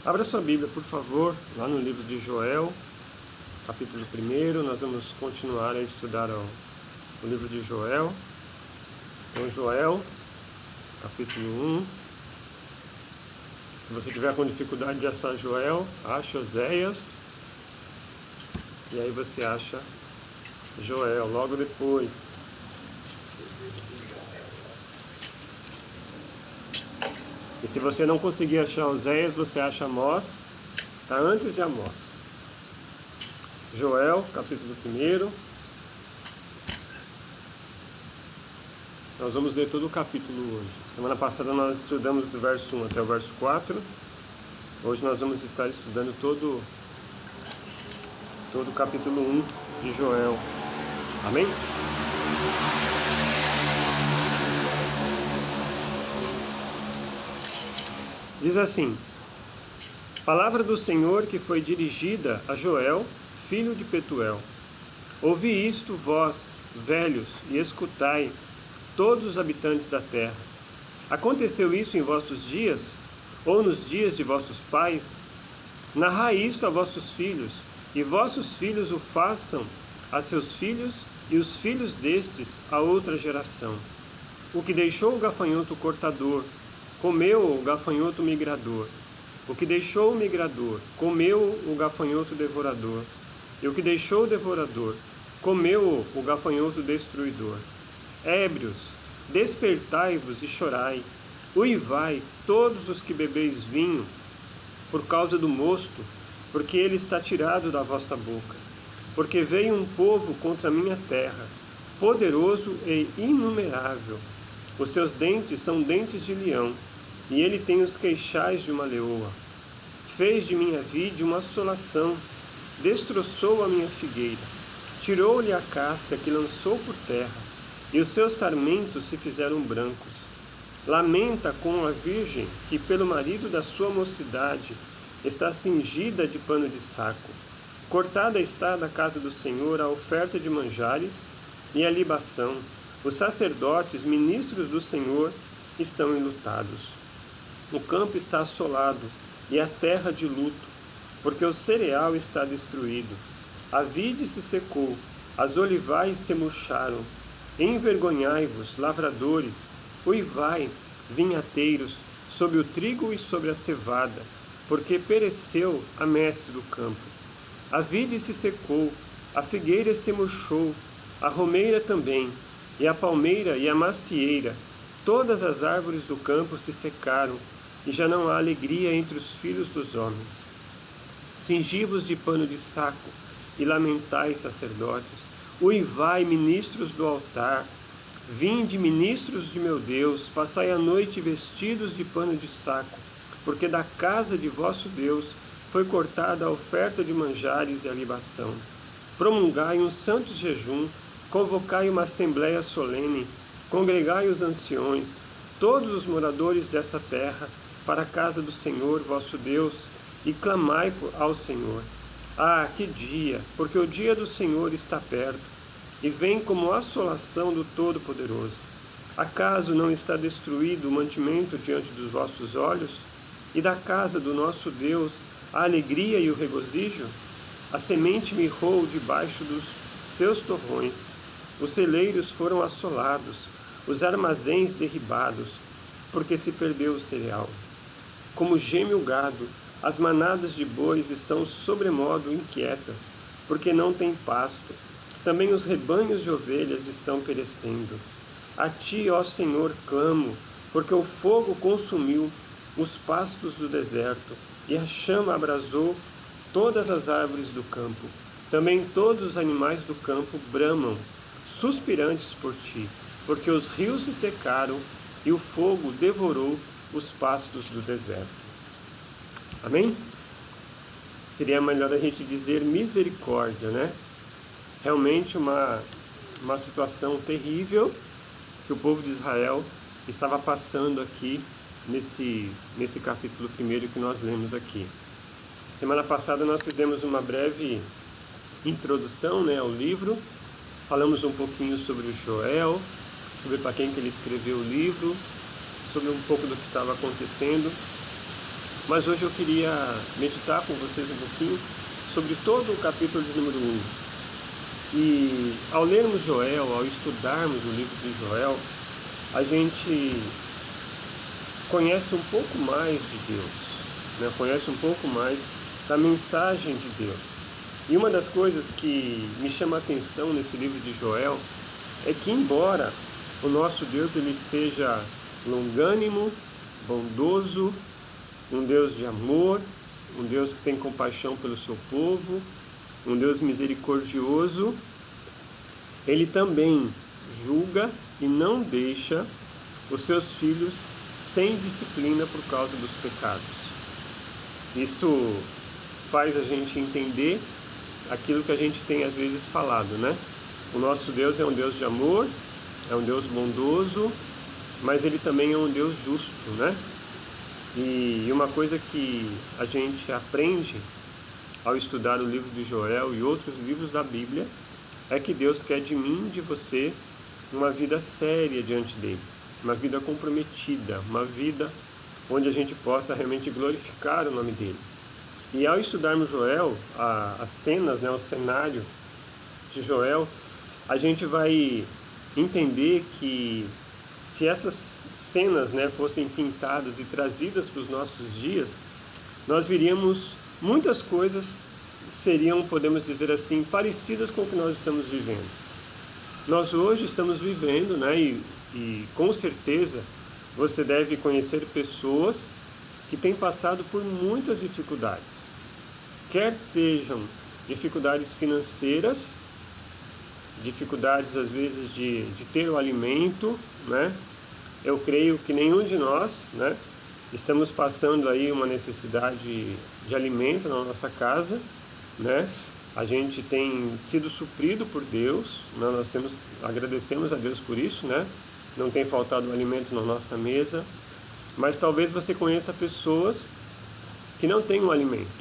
Abra sua Bíblia, por favor, lá no livro de Joel, capítulo 1. Nós vamos continuar a estudar o livro de Joel. Então, Joel, capítulo 1. Se você tiver com dificuldade de achar Joel, ache Oséias. E aí você acha Joel logo depois. E se você não conseguir achar Oséias, você acha Amós. Está antes de Amós. Joel, capítulo 1. Nós vamos ler todo o capítulo hoje. Semana passada nós estudamos do verso 1 até o verso 4. Hoje nós vamos estar estudando todo o capítulo 1 de Joel. Amém? Diz assim: Palavra do Senhor que foi dirigida a Joel, filho de Petuel. Ouvi isto, vós, velhos, e escutai, todos os habitantes da terra. Aconteceu isso em vossos dias, ou nos dias de vossos pais? Narrai isto a vossos filhos, e vossos filhos o façam a seus filhos, e os filhos destes a outra geração. O que deixou o gafanhoto cortador, comeu o gafanhoto migrador. O que deixou o migrador, comeu o gafanhoto devorador. E o que deixou o devorador, comeu o gafanhoto destruidor. Ébrios, despertai-vos e chorai. Uivai, todos os que bebeis vinho, por causa do mosto, porque ele está tirado da vossa boca. Porque veio um povo contra a minha terra, poderoso e inumerável. Os seus dentes são dentes de leão, e ele tem os queixais de uma leoa. Fez de minha vide uma assolação, destroçou a minha figueira, tirou-lhe a casca que lançou por terra, e os seus sarmentos se fizeram brancos. Lamenta com a virgem que pelo marido da sua mocidade está cingida de pano de saco. Cortada está da casa do Senhor a oferta de manjares e a libação. Os sacerdotes, ministros do Senhor, estão enlutados. O campo está assolado e a terra de luto, porque o cereal está destruído. A vide se secou, as olivais se murcharam. Envergonhai-vos, lavradores, uivai, vinhateiros, sobre o trigo e sobre a cevada, porque pereceu a messe do campo. A vide se secou, a figueira se murchou, a romeira também, e a palmeira e a macieira, todas as árvores do campo se secaram, e já não há alegria entre os filhos dos homens. Cingi-vos de pano de saco, e lamentai, sacerdotes. Uivai, ministros do altar. Vinde, ministros de meu Deus, passai a noite vestidos de pano de saco, porque da casa de vosso Deus foi cortada a oferta de manjares e a libação. Promulgai um santo jejum, convocai uma assembleia solene, congregai os anciões, todos os moradores dessa terra, para a casa do Senhor vosso Deus, e clamai ao Senhor. Ah, que dia! Porque o dia do Senhor está perto, e vem como assolação do Todo-Poderoso. Acaso não está destruído o mantimento diante dos vossos olhos? E da casa do nosso Deus a alegria e o regozijo? A semente mirrou debaixo dos seus torrões, os celeiros foram assolados, os armazéns derribados, porque se perdeu o cereal. Como geme o gado, as manadas de bois estão sobremodo inquietas, porque não têm pasto. Também os rebanhos de ovelhas estão perecendo. A ti, ó Senhor, clamo, porque o fogo consumiu os pastos do deserto, e a chama abrasou todas as árvores do campo. Também todos os animais do campo bramam, suspirantes por ti, porque os rios se secaram, e o fogo devorou os pastos do deserto. Amém? Seria melhor a gente dizer misericórdia, né? Realmente uma situação terrível que o povo de Israel estava passando aqui nesse capítulo 1 que nós lemos aqui. Semana passada nós fizemos uma breve introdução, né, ao livro. Falamos um pouquinho sobre o Joel, sobre para quem que ele escreveu o livro, sobre um pouco do que estava acontecendo. mas hoje eu queria meditar com vocês um pouquinho sobre todo o capítulo de número 1. E ao lermos Joel, ao estudarmos o livro de Joel, a gente conhece um pouco mais de Deus, né? Conhece um pouco mais da mensagem de Deus. E uma das coisas que me chama a atenção nesse livro de Joel é que, embora o nosso Deus ele seja longânimo, bondoso, um Deus de amor, um Deus que tem compaixão pelo seu povo, um Deus misericordioso, ele também julga e não deixa os seus filhos sem disciplina por causa dos pecados. Isso faz a gente entender aquilo que a gente tem às vezes falado, né? O nosso Deus é um Deus de amor, é um Deus bondoso, mas ele também é um Deus justo, né? E uma coisa que a gente aprende ao estudar o livro de Joel e outros livros da Bíblia é que Deus quer de mim, de você, uma vida séria diante dele, uma vida comprometida, uma vida onde a gente possa realmente glorificar o nome dele. E ao estudarmos Joel, as cenas, né, o cenário de Joel, a gente vai entender que se essas cenas, né, fossem pintadas e trazidas para os nossos dias, nós veríamos muitas coisas seriam, podemos dizer assim, parecidas com o que nós estamos vivendo. Nós hoje estamos vivendo, né, e com certeza você deve conhecer pessoas que têm passado por muitas dificuldades, quer sejam dificuldades financeiras, dificuldades às vezes de ter o alimento, né? Eu creio que nenhum de nós, né, estamos passando aí uma necessidade de alimento na nossa casa, né? A gente tem sido suprido por Deus, né? Agradecemos a Deus por isso, né? Não tem faltado alimento na nossa mesa, mas talvez você conheça pessoas que não têm um alimento.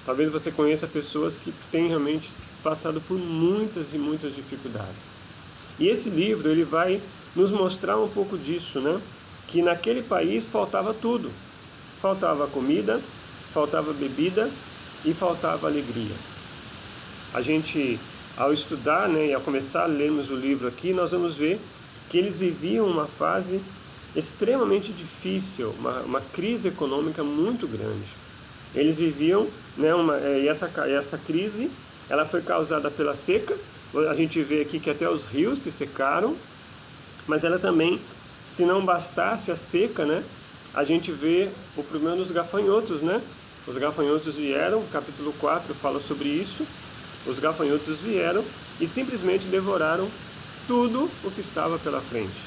Talvez você conheça pessoas que têm realmente passado por muitas e muitas dificuldades. E esse livro ele vai nos mostrar um pouco disso, né? Que naquele país faltava tudo. Faltava comida, faltava bebida e faltava alegria. A gente, ao estudar, né, e ao começar a lermos o livro aqui, nós vamos ver que eles viviam uma fase extremamente difícil, uma crise econômica muito grande. Eles viviam, né, essa crise, ela foi causada pela seca. A gente vê aqui que até os rios se secaram, mas ela também, se não bastasse a seca, né, a gente vê o problema dos gafanhotos, né? Os gafanhotos vieram, capítulo 4 fala sobre isso. Os gafanhotos vieram e simplesmente devoraram tudo o que estava pela frente.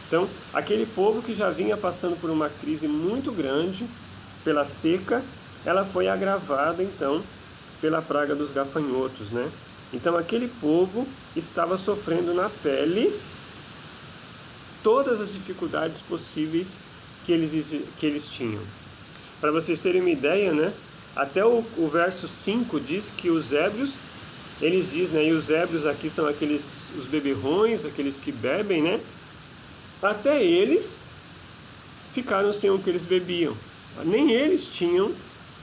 Então, aquele povo que já vinha passando por uma crise muito grande pela seca, ela foi agravada então pela praga dos gafanhotos, né? Então aquele povo estava sofrendo na pele todas as dificuldades possíveis que eles tinham. Para vocês terem uma ideia, né? Até o verso 5 diz que os ébrios, eles dizem, né? E os ébrios aqui são os beberrões, aqueles que bebem, né? Até eles ficaram sem o que eles bebiam. Nem eles tinham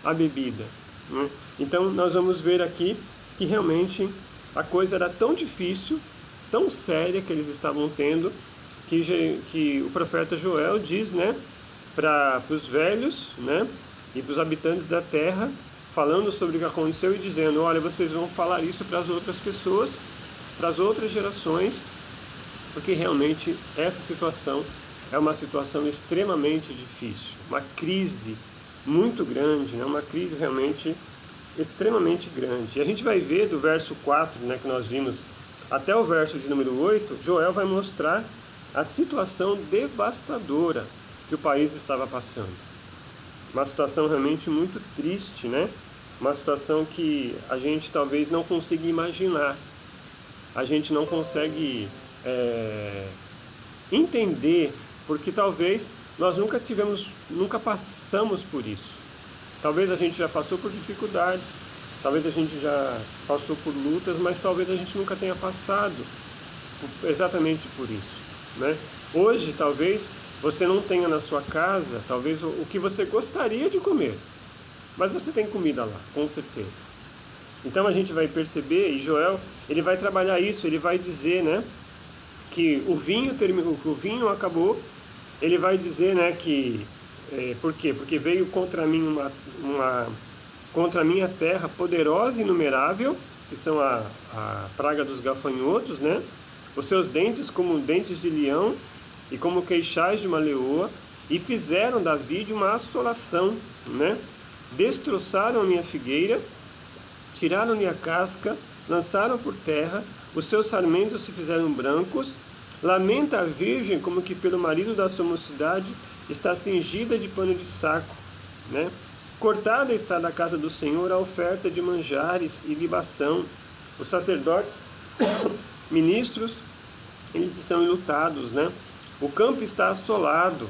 a bebida, né? Então nós vamos ver aqui que realmente a coisa era tão difícil, tão séria que eles estavam tendo, que o profeta Joel diz, né, para os velhos, né, e para os habitantes da terra, falando sobre o que aconteceu e dizendo: olha, vocês vão falar isso para as outras pessoas, para as outras gerações, porque realmente essa situação é uma situação extremamente difícil, uma crise muito grande, né, uma crise realmente extremamente grande. E a gente vai ver do verso 4, né, que nós vimos, até o verso de número 8, Joel vai mostrar a situação devastadora que o país estava passando. Uma situação realmente muito triste, né? Uma situação que a gente talvez não consiga imaginar. A gente não consegue entender, porque talvez nós nunca passamos por isso. Talvez a gente já passou por dificuldades, talvez a gente já passou por lutas, mas talvez a gente nunca tenha passado exatamente por isso. né? Hoje, talvez, você não tenha na sua casa, talvez, o que você gostaria de comer, mas você tem comida lá, com certeza. Então a gente vai perceber, e Joel, ele vai trabalhar isso, ele vai dizer, né, que o vinho acabou. Ele vai dizer, né, que por quê? Porque veio contra mim contra a minha terra poderosa e inumerável, que são a praga dos gafanhotos, né? Os seus dentes como dentes de leão e como queixais de uma leoa, e fizeram Davi de uma assolação, né? Destroçaram a minha figueira, tiraram-lhe a casca, lançaram por terra, os seus sarmentos se fizeram brancos. Lamenta a virgem como que pelo marido da sua mocidade está cingida de pano de saco, né? Cortada está da casa do Senhor a oferta de manjares e libação. Os sacerdotes, ministros, eles estão enlutados, né? O campo está assolado.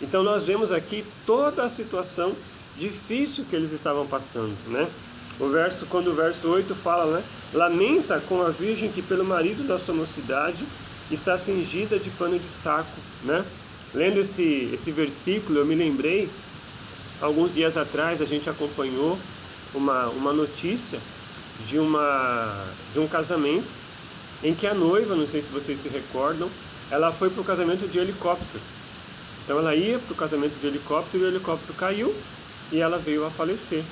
Então nós vemos aqui toda a situação difícil que eles estavam passando, né? Quando o verso 8 fala, né? Lamenta com a virgem que pelo marido da sua mocidade está cingida de pano de saco, né? Lendo esse versículo, eu me lembrei, alguns dias atrás a gente acompanhou uma notícia de um casamento em que a noiva, não sei se vocês se recordam, ela foi para o casamento de helicóptero. Então ela ia para o casamento de helicóptero e o helicóptero caiu e ela veio a falecer.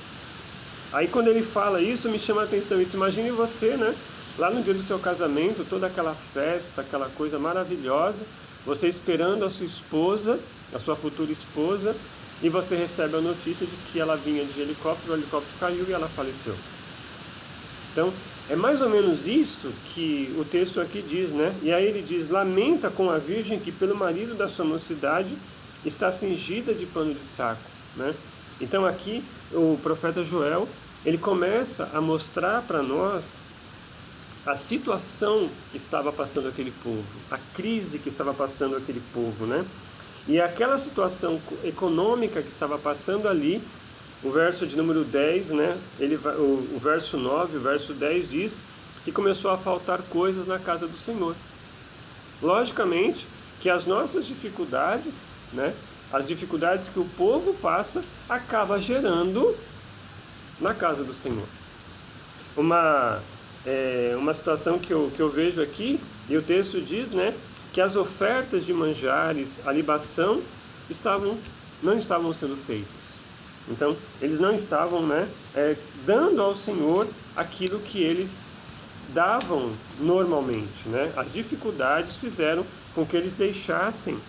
Aí quando ele fala isso, me chama a atenção isso. Imagine você, né? Lá no dia do seu casamento, toda aquela festa, aquela coisa maravilhosa, você esperando a sua esposa, a sua futura esposa, e você recebe a notícia de que ela vinha de helicóptero, o helicóptero caiu e ela faleceu. Então, é mais ou menos isso que o texto aqui diz, né? E aí ele diz, lamenta com a virgem que pelo marido da sua mocidade está cingida de pano de saco, né? Então aqui o profeta Joel, ele começa a mostrar para nós a situação que estava passando aquele povo, a crise que estava passando aquele povo, né? E aquela situação econômica que estava passando ali, o verso de número 10, né? O verso 9, o verso 10 diz que começou a faltar coisas na casa do Senhor. Logicamente que as nossas dificuldades, né? As dificuldades que o povo passa, acaba gerando na casa do Senhor. Uma situação que eu vejo aqui, e o texto diz, né, que as ofertas de manjares, a libação, não estavam sendo feitas. Então, eles não estavam, né, dando ao Senhor aquilo que eles davam normalmente, né? As dificuldades fizeram com que eles deixassem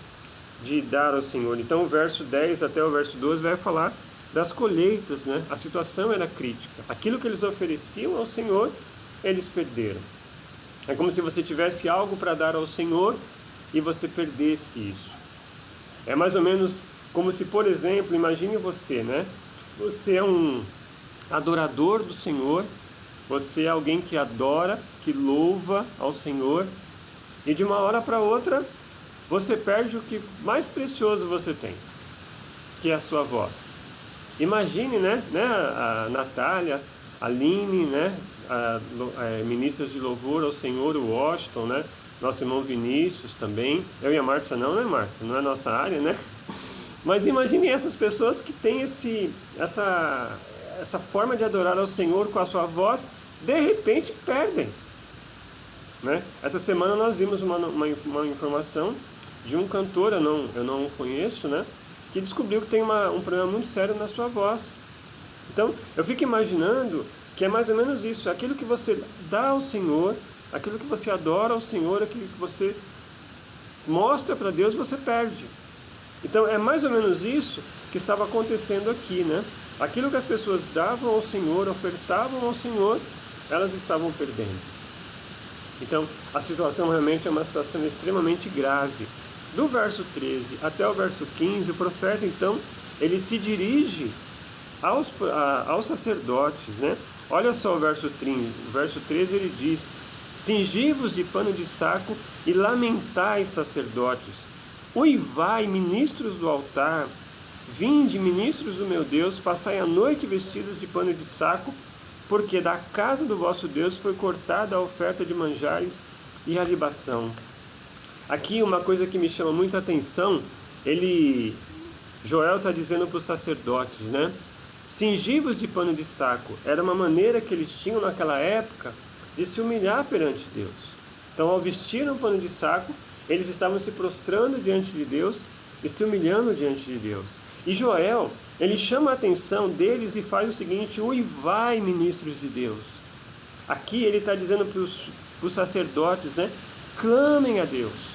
de dar ao Senhor. Então, o verso 10 até o verso 12 vai falar das colheitas, né? A situação era crítica. Aquilo que eles ofereciam ao Senhor, eles perderam. É como se você tivesse algo para dar ao Senhor e você perdesse isso. É mais ou menos como se, por exemplo, imagine você, né? Você é um adorador do Senhor, você é alguém que adora, que louva ao Senhor, e de uma hora para outra você perde o que mais precioso você tem, que é a sua voz. Imagine, né, a Natália, a Aline, né, ministras de louvor ao Senhor, o Washington, né, nosso irmão Vinícius também. Eu e a Márcia não, né, Márcia? Não é nossa área, né? Mas imagine essas pessoas que têm essa forma de adorar ao Senhor com a sua voz, de repente perdem, né? Essa semana nós vimos uma informação de um cantor, eu não conheço, né, que descobriu que tem um problema muito sério na sua voz. Então, eu fico imaginando que é mais ou menos isso, aquilo que você dá ao Senhor, aquilo que você adora ao Senhor, aquilo que você mostra para Deus, você perde. Então, é mais ou menos isso que estava acontecendo aqui, né? Aquilo que as pessoas davam ao Senhor, ofertavam ao Senhor, elas estavam perdendo. Então, a situação realmente é uma situação extremamente grave. Do verso 13 até o verso 15, o profeta, então, ele se dirige aos sacerdotes, né? Olha só o verso 13, ele diz: cingi-vos de pano de saco e lamentai, sacerdotes. Uivai, ministros do altar. Vinde, ministros do meu Deus, passai a noite vestidos de pano de saco, porque da casa do vosso Deus foi cortada a oferta de manjares e a libação. Aqui uma coisa que me chama muita atenção, Joel está dizendo para os sacerdotes, né? Cingivos de pano de saco, era uma maneira que eles tinham naquela época de se humilhar perante Deus. Então, ao vestir um pano de saco, eles estavam se prostrando diante de Deus e se humilhando diante de Deus. E Joel, ele chama a atenção deles e faz o seguinte: uivai, ministros de Deus. Aqui ele está dizendo para os sacerdotes, né? Clamem a Deus.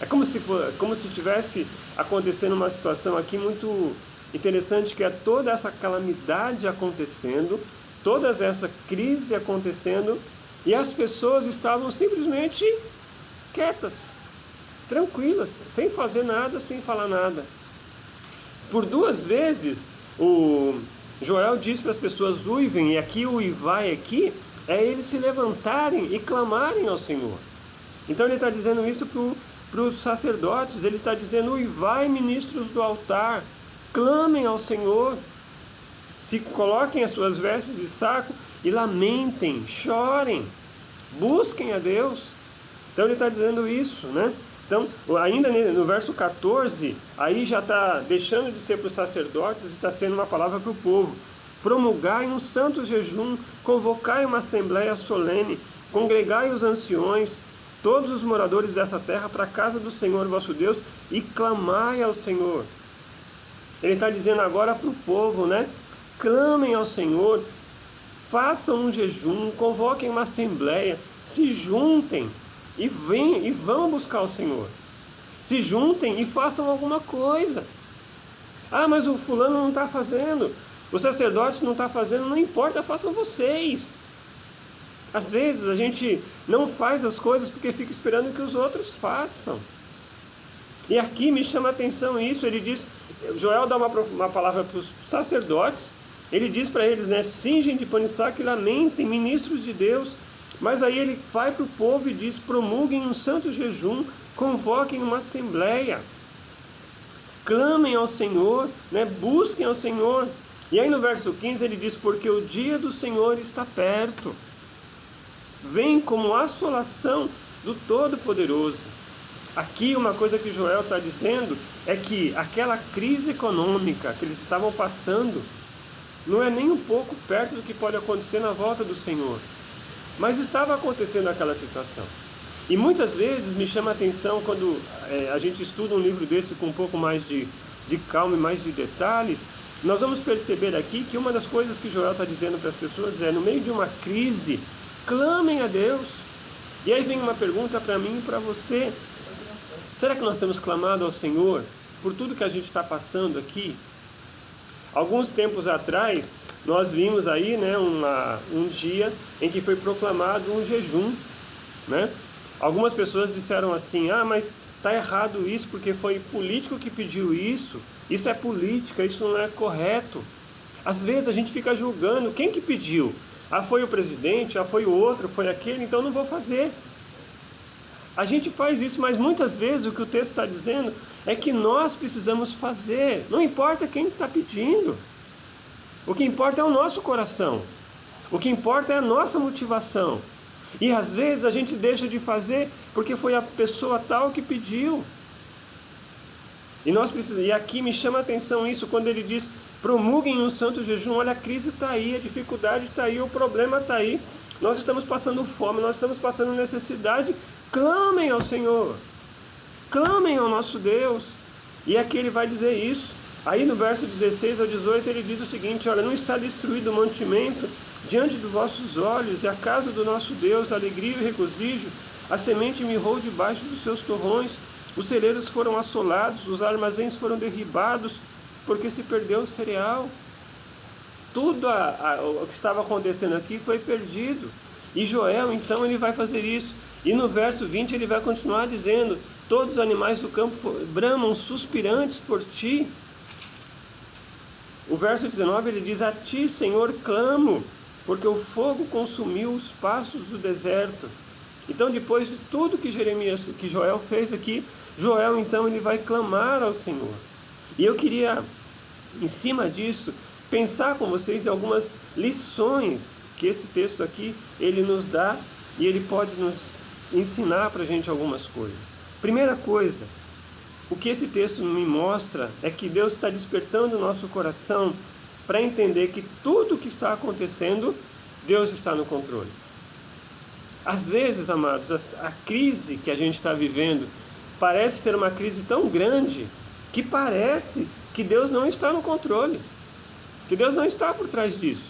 É como se tivesse acontecendo uma situação aqui muito interessante, que é toda essa calamidade acontecendo, toda essa crise acontecendo, e as pessoas estavam simplesmente quietas, tranquilas, sem fazer nada, sem falar nada. Por 2 vezes, o Joel diz para as pessoas uivem, e aqui o uivai aqui é eles se levantarem e clamarem ao Senhor. Então ele está dizendo isso para os sacerdotes, ele está dizendo: uivai, ministros do altar, clamem ao Senhor, se coloquem as suas vestes de saco e lamentem, chorem, busquem a Deus. Então ele está dizendo isso, né? Então, ainda no verso 14, aí já está deixando de ser para os sacerdotes e está sendo uma palavra para o povo. Promulgai um santo jejum, convocai uma assembleia solene, congregai os anciões, todos os moradores dessa terra, para a casa do Senhor vosso Deus, e clamai ao Senhor. Ele está dizendo agora para o povo, né? Clamem ao Senhor, façam um jejum, convoquem uma assembleia, se juntem e vão buscar o Senhor. Se juntem e façam alguma coisa. Ah, mas o fulano não está fazendo, o sacerdote não está fazendo, não importa, façam vocês. Às vezes a gente não faz as coisas porque fica esperando que os outros façam. E aqui me chama a atenção isso, ele diz, Joel dá uma palavra para os sacerdotes, ele diz para eles, né, cingem de pano de saco e lamentem, ministros de Deus. Mas aí ele vai para o povo e diz, promulguem um santo jejum, convoquem uma assembleia, clamem ao Senhor, né, busquem ao Senhor. E aí no verso 15 ele diz, porque o dia do Senhor está perto, vem como assolação do Todo-Poderoso. Aqui uma coisa que Joel está dizendo é que aquela crise econômica que eles estavam passando não é nem um pouco perto do que pode acontecer na volta do Senhor. Mas estava acontecendo aquela situação. E muitas vezes me chama a atenção quando a gente estuda um livro desse com um pouco mais de calma e mais de detalhes, nós vamos perceber aqui que uma das coisas que Joel está dizendo para as pessoas é, no meio de uma crise, clamem a Deus. E aí vem uma pergunta para mim e para você: será que nós temos clamado ao Senhor por tudo que a gente está passando aqui? Alguns tempos atrás, nós vimos aí, né, um dia em que foi proclamado um jejum, né? Algumas pessoas disseram assim, mas está errado isso porque foi político que pediu isso é política, isso não é correto. Às vezes a gente fica julgando, quem que pediu? Foi o presidente, foi o outro, foi aquele, então não vou fazer. A gente faz isso, mas muitas vezes o que o texto está dizendo é que nós precisamos fazer. Não importa quem está pedindo. O que importa é o nosso coração. O que importa é a nossa motivação. E às vezes a gente deixa de fazer porque foi a pessoa tal que pediu. E aqui me chama a atenção isso quando ele diz, promulguem um santo jejum. Olha, a crise está aí, a dificuldade está aí, o problema está aí. Nós estamos passando fome, nós estamos passando necessidade. Clamem ao Senhor, clamem ao nosso Deus. E aqui ele vai dizer isso. Aí no verso 16 ao 18 ele diz o seguinte, olha, não está destruído o mantimento diante dos vossos olhos, e a casa do nosso Deus, alegria e regozijo, a semente mirrou debaixo dos seus torrões, os celeiros foram assolados, os armazéns foram derribados, porque se perdeu o cereal. Tudo o que estava acontecendo aqui foi perdido. E Joel, então, ele vai fazer isso. E no verso 20 ele vai continuar dizendo, todos os animais do campo bramam suspirantes por ti. O verso 19 ele diz, a ti, Senhor, clamo, porque o fogo consumiu os pastos do deserto. Então, depois de tudo que Joel fez aqui, Joel, então, ele vai clamar ao Senhor. E eu queria, em cima disso, pensar com vocês em algumas lições que esse texto aqui, ele nos dá, e ele pode nos ensinar para a gente algumas coisas. Primeira coisa, o que esse texto me mostra é que Deus está despertando o nosso coração para entender que tudo o que está acontecendo, Deus está no controle. Às vezes, amados, a crise que a gente está vivendo parece ser uma crise tão grande que parece que Deus não está no controle, que Deus não está por trás disso,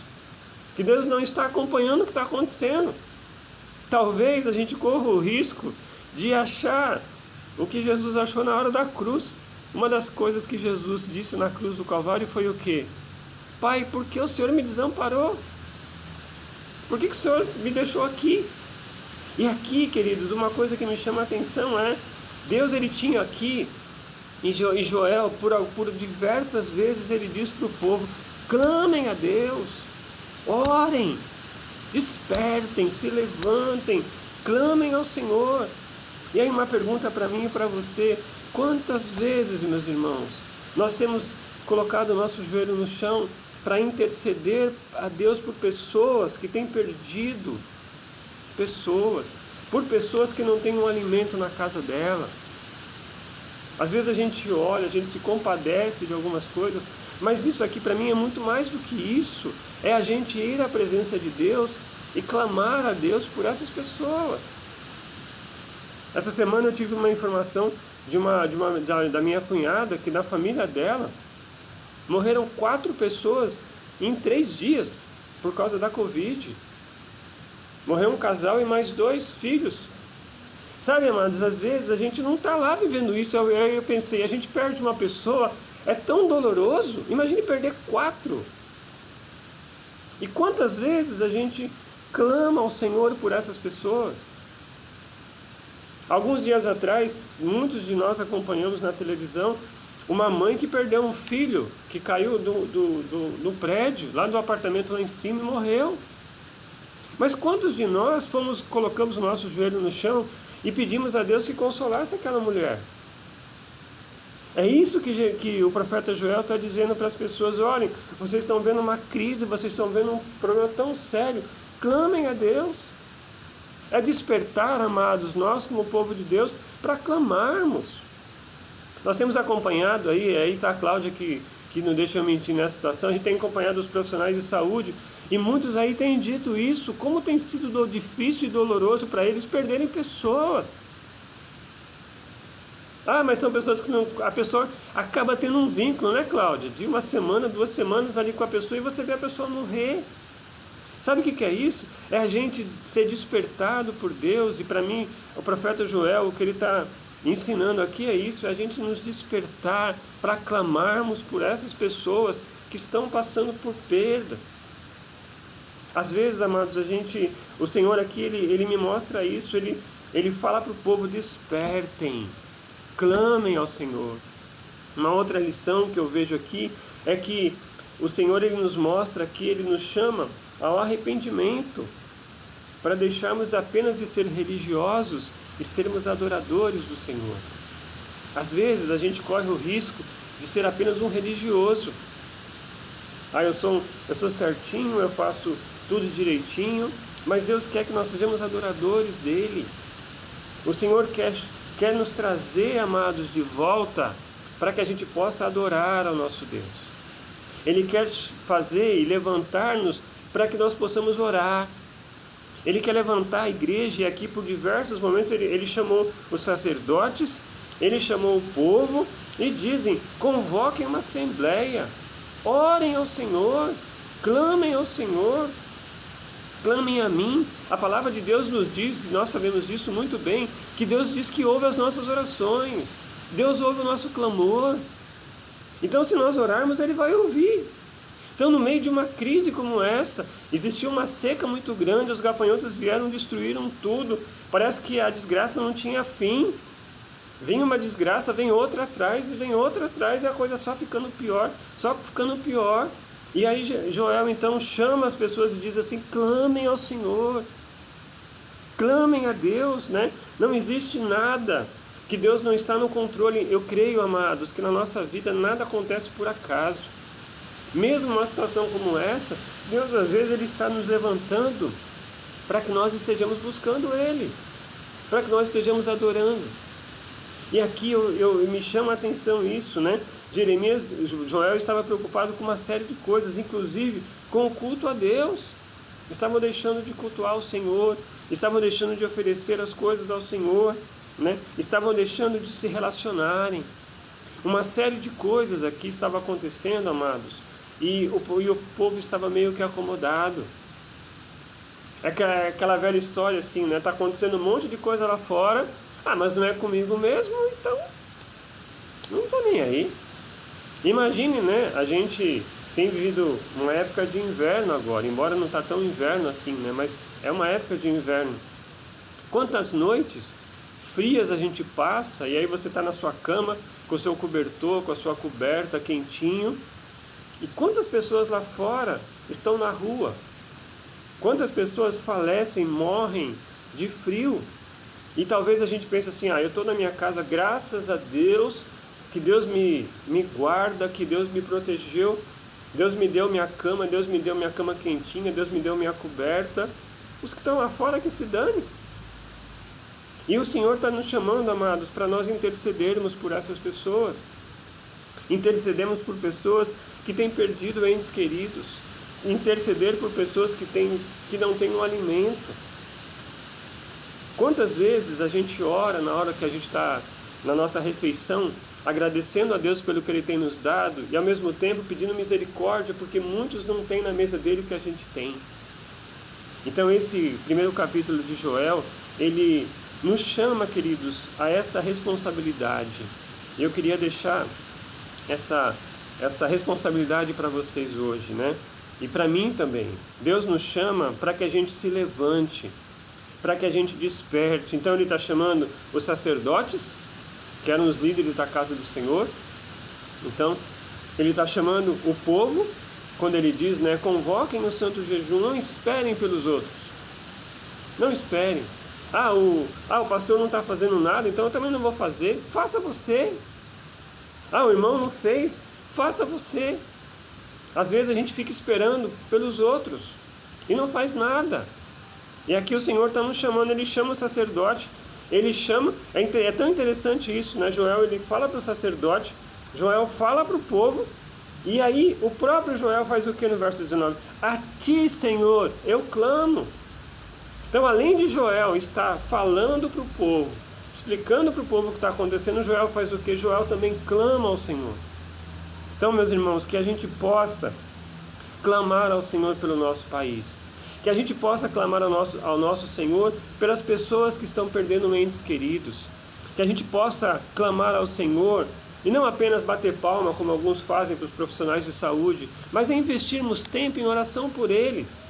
que Deus não está acompanhando o que está acontecendo. Talvez a gente corra o risco de achar o que Jesus achou na hora da cruz. Uma das coisas que Jesus disse na cruz do Calvário foi o quê? Pai, por que o Senhor me desamparou? Por que o Senhor me deixou aqui? E aqui, queridos, uma coisa que me chama a atenção é, Deus ele tinha aqui, e Joel, por diversas vezes, ele diz para o povo, clamem a Deus, orem, despertem, se levantem, clamem ao Senhor. E aí uma pergunta para mim e para você, quantas vezes, meus irmãos, nós temos colocado o nosso joelho no chão para interceder a Deus por pessoas que têm perdido por pessoas que não têm um alimento na casa dela. Às vezes a gente olha, a gente se compadece de algumas coisas, mas isso aqui para mim é muito mais do que isso. É a gente ir à presença de Deus e clamar a Deus por essas pessoas. Essa semana eu tive uma informação da minha cunhada, que na família dela morreram 4 pessoas em 3 dias por causa da Covid. Morreu um casal e mais 2 filhos. Sabe, amados, às vezes a gente não está lá vivendo isso. Eu pensei, a gente perde uma pessoa, é tão doloroso. Imagine perder 4. E quantas vezes a gente clama ao Senhor por essas pessoas? Alguns dias atrás, muitos de nós acompanhamos na televisão uma mãe que perdeu um filho, que caiu do prédio, lá do apartamento lá em cima e morreu. Mas quantos de nós colocamos o nosso joelho no chão e pedimos a Deus que consolasse aquela mulher? É isso que o profeta Joel está dizendo para as pessoas, olhem, vocês estão vendo uma crise, vocês estão vendo um problema tão sério, clamem a Deus. É despertar, amados, nós como povo de Deus, para clamarmos. Nós temos acompanhado aí está a Cláudia que não deixa eu mentir nessa situação, a gente tem acompanhado os profissionais de saúde, e muitos aí têm dito isso, como tem sido difícil e doloroso para eles perderem pessoas. Mas são pessoas que não... A pessoa acaba tendo um vínculo, né, Cláudia? De 1 semana, 2 semanas ali com a pessoa e você vê a pessoa morrer. Sabe o que é isso? É a gente ser despertado por Deus. E para mim, o profeta Joel, o que ele está ensinando aqui é isso, é a gente nos despertar para clamarmos por essas pessoas que estão passando por perdas. Às vezes, amados, o Senhor aqui, ele me mostra isso, ele fala para o povo, despertem, clamem ao Senhor. Uma outra lição que eu vejo aqui é que o Senhor ele nos mostra aqui, ele nos chama ao arrependimento, para deixarmos apenas de ser religiosos e sermos adoradores do Senhor. Às vezes a gente corre o risco de ser apenas um religioso. Eu sou certinho, eu faço tudo direitinho, mas Deus quer que nós sejamos adoradores dele. O Senhor quer nos trazer, amados, de volta para que a gente possa adorar ao nosso Deus. Ele quer fazer e levantar-nos para que nós possamos orar. Ele quer levantar a igreja, e aqui por diversos momentos ele chamou os sacerdotes, ele chamou o povo, e dizem, convoquem uma assembleia, orem ao Senhor, clamem ao Senhor, clamem a mim. A palavra de Deus nos diz, e nós sabemos disso muito bem, que Deus diz que ouve as nossas orações, Deus ouve o nosso clamor. Então se nós orarmos, Ele vai ouvir. Então, no meio de uma crise como essa, existiu uma seca muito grande, os gafanhotos vieram, destruíram tudo, parece que a desgraça não tinha fim. Vem uma desgraça, vem outra atrás, e vem outra atrás, e a coisa só ficando pior, só ficando pior. E aí Joel então chama as pessoas e diz assim, clamem ao Senhor, clamem a Deus, né? Não existe nada que Deus não está no controle. Eu creio, amados, que na nossa vida nada acontece por acaso. Mesmo uma situação como essa, Deus às vezes Ele está nos levantando para que nós estejamos buscando Ele. para que nós estejamos adorando. E aqui me chama a atenção isso, né? Joel estava preocupado com uma série de coisas, inclusive com o culto a Deus. Estavam deixando de cultuar o Senhor, estavam deixando de oferecer as coisas ao Senhor, né? Estavam deixando de se relacionarem. Uma série de coisas aqui estava acontecendo, amados, e o povo estava meio que acomodado. É aquela velha história assim, né? Está acontecendo um monte de coisa lá fora, mas não é comigo mesmo, então não estou nem aí. Imagine, né? A gente tem vivido uma época de inverno agora, embora não está tão inverno assim, né? Mas é uma época de inverno. Quantas noites frias a gente passa, e aí você está na sua cama, com o seu cobertor, com a sua coberta, quentinho. E quantas pessoas lá fora estão na rua? Quantas pessoas falecem, morrem de frio? E talvez a gente pense assim, eu estou na minha casa, graças a Deus, que Deus me guarda, que Deus me protegeu, Deus me deu minha cama, Deus me deu minha cama quentinha, Deus me deu minha coberta. Os que estão lá fora que se dane. E o Senhor está nos chamando, amados, para nós intercedermos por essas pessoas. Intercedemos por pessoas que têm perdido entes queridos. Interceder por pessoas que não têm um alimento. Quantas vezes a gente ora na hora que a gente está na nossa refeição, agradecendo a Deus pelo que Ele tem nos dado e ao mesmo tempo pedindo misericórdia, porque muitos não têm na mesa dele o que a gente tem. Então esse primeiro capítulo de Joel, ele nos chama, queridos, a essa responsabilidade. E eu queria deixar essa responsabilidade para vocês hoje, né? E para mim também. Deus nos chama para que a gente se levante, para que a gente desperte. Então Ele está chamando os sacerdotes, que eram os líderes da casa do Senhor. Então Ele está chamando o povo, quando Ele diz, né, convoquem o santo jejum, não esperem pelos outros. Não esperem. O pastor não está fazendo nada, então eu também não vou fazer. Faça você. O irmão não fez. Faça você. Às vezes a gente fica esperando pelos outros e não faz nada. E aqui o Senhor está nos chamando, Ele chama o sacerdote, Ele chama, é tão interessante isso, né? Joel, ele fala para o sacerdote, Joel fala para o povo, e aí o próprio Joel faz o que no verso 19? A ti, Senhor, eu clamo. Então, além de Joel estar falando para o povo, explicando para o povo o que está acontecendo, Joel faz o que? Joel também clama ao Senhor. Então, meus irmãos, que a gente possa clamar ao Senhor pelo nosso país. Que a gente possa clamar ao nosso Senhor pelas pessoas que estão perdendo entes queridos. Que a gente possa clamar ao Senhor e não apenas bater palma, como alguns fazem para os profissionais de saúde, mas investirmos tempo em oração por eles,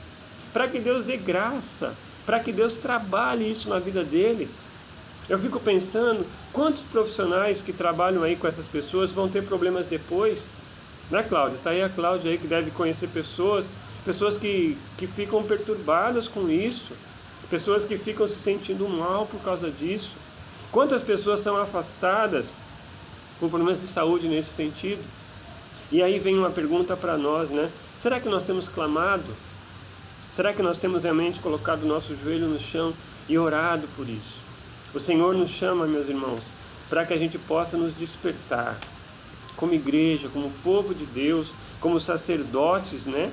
para que Deus dê graça, para que Deus trabalhe isso na vida deles. Eu fico pensando, quantos profissionais que trabalham aí com essas pessoas vão ter problemas depois? Né, Cláudia? Está aí a Cláudia aí que deve conhecer pessoas que ficam perturbadas com isso, pessoas que ficam se sentindo mal por causa disso. Quantas pessoas são afastadas com problemas de saúde nesse sentido? E aí vem uma pergunta para nós, né? Será que nós temos clamado? Será que nós temos realmente colocado o nosso joelho no chão e orado por isso? O Senhor nos chama, meus irmãos, para que a gente possa nos despertar como igreja, como povo de Deus, como sacerdotes, né?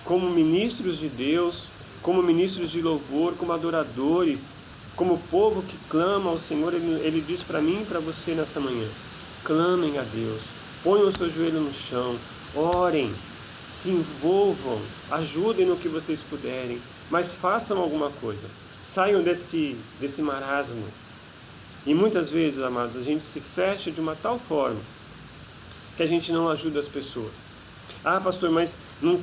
Como ministros de Deus, como ministros de louvor, como adoradores, como povo que clama ao Senhor. Ele diz para mim e para você nessa manhã: clamem a Deus, ponham o seu joelho no chão, orem, se envolvam, ajudem no que vocês puderem, mas façam alguma coisa, saiam desse marasmo. E muitas vezes, amados, a gente se fecha de uma tal forma que a gente não ajuda as pessoas. Pastor, mas não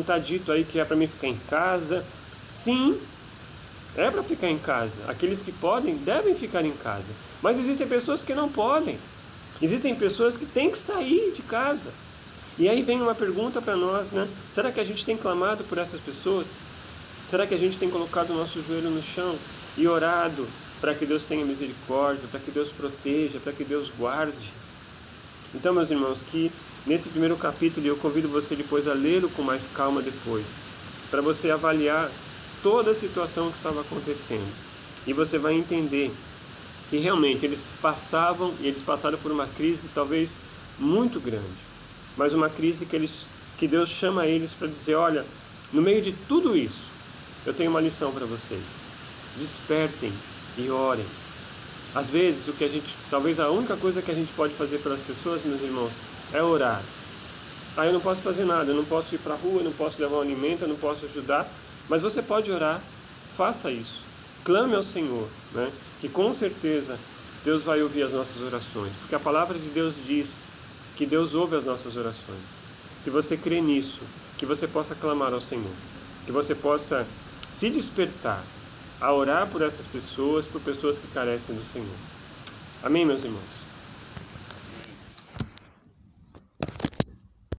tá dito aí que é para mim ficar em casa? Sim, é para ficar em casa. Aqueles que podem, devem ficar em casa. Mas existem pessoas que não podem. Existem pessoas que têm que sair de casa. E aí vem uma pergunta para nós, né? Será que a gente tem clamado por essas pessoas? Será que a gente tem colocado o nosso joelho no chão e orado para que Deus tenha misericórdia, para que Deus proteja, para que Deus guarde? Então, meus irmãos, que nesse primeiro capítulo, eu convido você depois a lê-lo com mais calma depois, para você avaliar toda a situação que estava acontecendo. E você vai entender que realmente eles passaram por uma crise talvez muito grande, mas uma crise que Deus chama eles para dizer: olha, no meio de tudo isso, eu tenho uma lição para vocês. Despertem e orem. Às vezes, talvez a única coisa que a gente pode fazer pelas pessoas, meus irmãos, é orar. Eu não posso fazer nada, eu não posso ir para a rua, eu não posso levar um alimento, eu não posso ajudar, mas você pode orar. Faça isso. Clame ao Senhor, né? Que com certeza Deus vai ouvir as nossas orações, porque a palavra de Deus diz que Deus ouve as nossas orações. Se você crê nisso, que você possa clamar ao Senhor, que você possa se despertar a orar por essas pessoas, por pessoas que carecem do Senhor. Amém, meus irmãos?